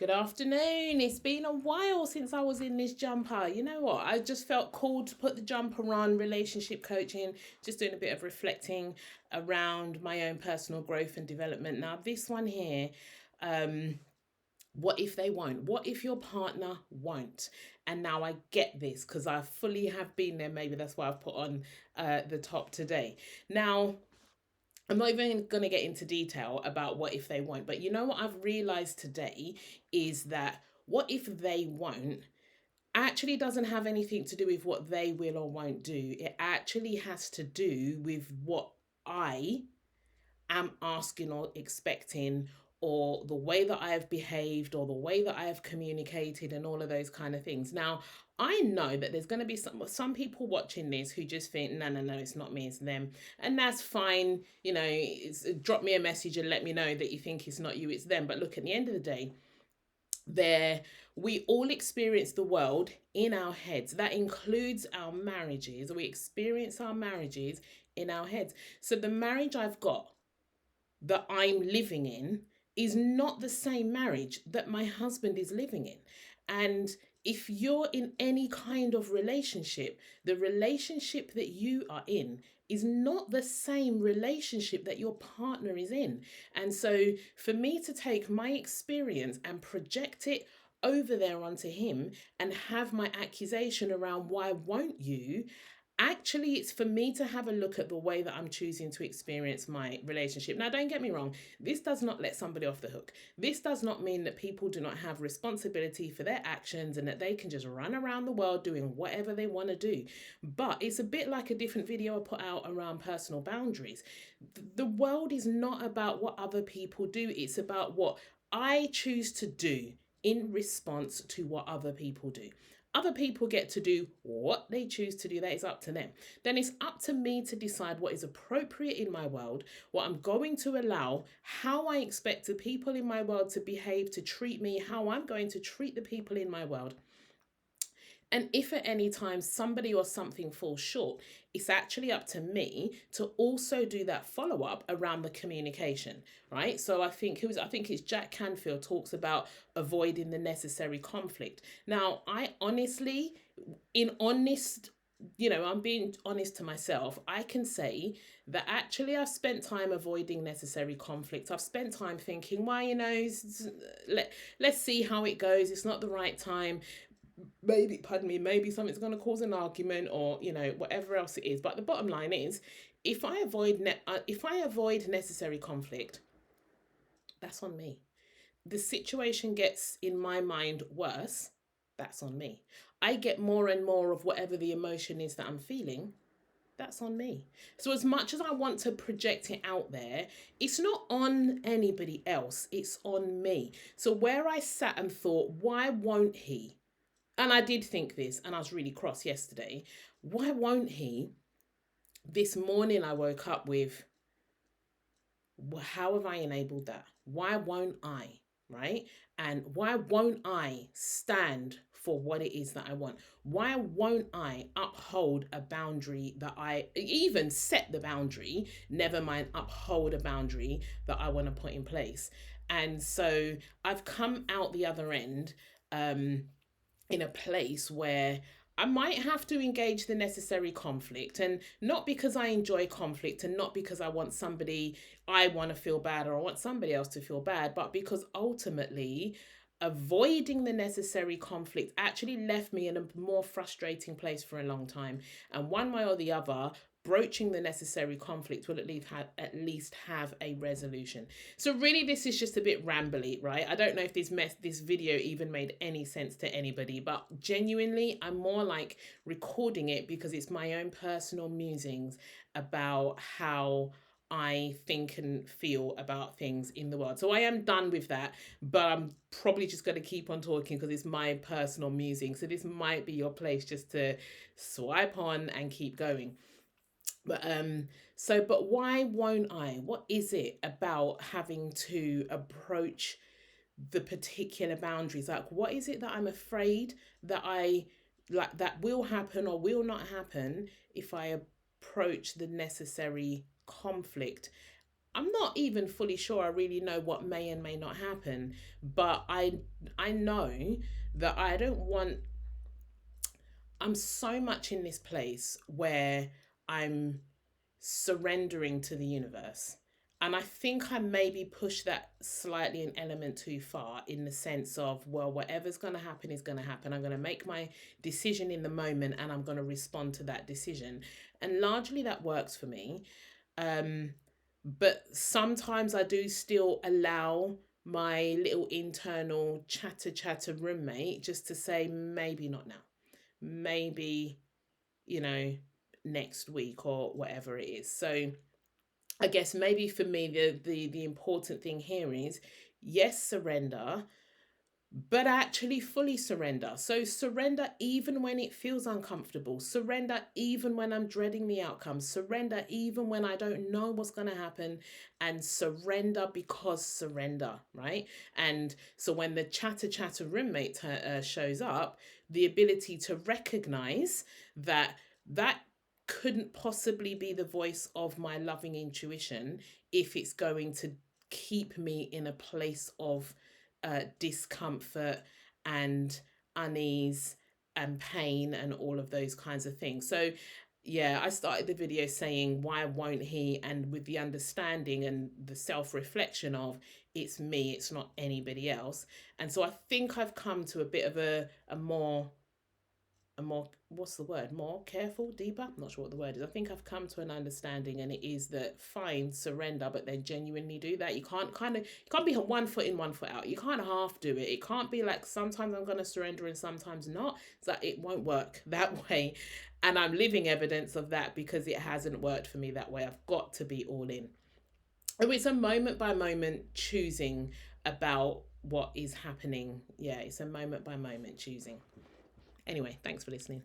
Good afternoon. It's been a while since I was in this jumper. You know what? I just felt called to put the jumper on, relationship coaching, just doing a bit of reflecting around my own personal growth and development. Now, this one here, um, what if they won't? What if your partner won't? And now I get this because I fully have been there. Maybe that's why I've put on the top today. Now, I'm not even going to get into detail about what if they won't, but you know what I've realized today is that what if they won't actually doesn't have anything to do with what they will or won't do. It actually has to do with what I am asking or expecting, or the way that I have behaved, or the way that I have communicated, and all of those kind of things. Now, I know that there's going to be some people watching this who just think, no, no, no, it's not me, it's them, and that's fine. Drop me a message and let me know that you think it's not you, it's them. But look, at the end of the day, there we all experience the world in our heads. That includes our marriages. We experience our marriages in our heads. So the marriage I've got that I'm living in is not the same marriage that my husband is living in. And if you're in any kind of relationship, the relationship that you are in is not the same relationship that your partner is in. And so for me to take my experience and project it over there onto him and have my accusation around why won't you, actually it's for me to have a look at the way that I'm choosing to experience my relationship. Now, don't get me wrong, this does not let somebody off the hook. This does not mean that people do not have responsibility for their actions and that they can just run around the world doing whatever they want to do. But it's a bit like a different video I put out around personal boundaries. The world is not about what other people do, it's about what I choose to do in response to what other people do. Other people get to do what they choose to do. That is up to them. Then it's up to me to decide what is appropriate in my world, what I'm going to allow, how I expect the people in my world to behave, to treat me, how I'm going to treat the people in my world. And if at any time somebody or something falls short, it's actually up to me to also do that follow up around the communication, right? So I think it's Jack Canfield talks about avoiding the necessary conflict. Now, I honestly, in honest, I'm being honest to myself. I can say that actually I've spent time avoiding necessary conflict. I've spent time thinking, why, let's see how it goes. It's not the right time. Maybe, pardon me, maybe something's going to cause an argument, or whatever else it is. But the bottom line is, if I avoid necessary conflict, that's on me. The situation gets, in my mind, worse. That's on me. I get more and more of whatever the emotion is that I'm feeling. That's on me. So as much as I want to project it out there, it's not on anybody else, it's on me. So where I sat and thought, why won't he? And I did think this, and I was really cross yesterday. Why won't he? This morning I woke up with, well, how have I enabled that? Why won't I? Right? And why won't I stand for what it is that I want? Why won't I uphold a boundary that I even set the boundary, never mind uphold a boundary that I want to put in place? And so I've come out the other end in a place where I might have to engage the necessary conflict, and not because I enjoy conflict, and not because I want to feel bad, or I want somebody else to feel bad, but because ultimately avoiding the necessary conflict actually left me in a more frustrating place for a long time. And one way or the other, broaching the necessary conflict will at least have a resolution. So really, this is just a bit rambly, right? I don't know if this video even made any sense to anybody, but genuinely, I'm more like recording it because it's my own personal musings about how I think and feel about things in the world. So I am done with that, but I'm probably just going to keep on talking because it's my personal musing. So this might be your place just to swipe on and keep going. But why won't I? What is it about having to approach the particular boundaries? Like, what is it that I'm afraid that I like that will happen or will not happen if I approach the necessary conflict? I'm not even fully sure I really know what may and may not happen, but I know that I don't want, I'm so much in this place where I'm surrendering to the universe. And I think I maybe push that slightly an element too far, in the sense of, well, whatever's going to happen is going to happen. I'm going to make my decision in the moment and I'm going to respond to that decision. And largely that works for me. Um, but sometimes I do still allow my little internal chatter roommate just to say, maybe not now, maybe, you know, next week or whatever it is. So I guess maybe for me the important thing here is, yes, surrender, but actually fully surrender. So surrender even when it feels uncomfortable. Surrender even when I'm dreading the outcome. Surrender even when I don't know what's going to happen. And surrender because surrender, right? And so when the chatter roommate shows up, the ability to recognize that that couldn't possibly be the voice of my loving intuition if it's going to keep me in a place of discomfort and unease and pain and all of those kinds of things. So, yeah, I started the video saying, why won't he? And with the understanding and the self reflection of, it's me, it's not anybody else. And so I think I've come to a bit of a more, what's the word, more careful, deeper, I'm not sure what the word is. I think I've come to an understanding, and it is that, fine, surrender, but then genuinely do that. You can't you can't be one foot in, one foot out. You can't half do it. It can't be like, sometimes I'm going to surrender and sometimes not. It's like, it won't work that way. And I'm living evidence of that, because it hasn't worked for me that way. I've got to be all in. Oh, it's a moment by moment choosing about what is happening. Yeah, it's a moment by moment choosing. Anyway, thanks for listening.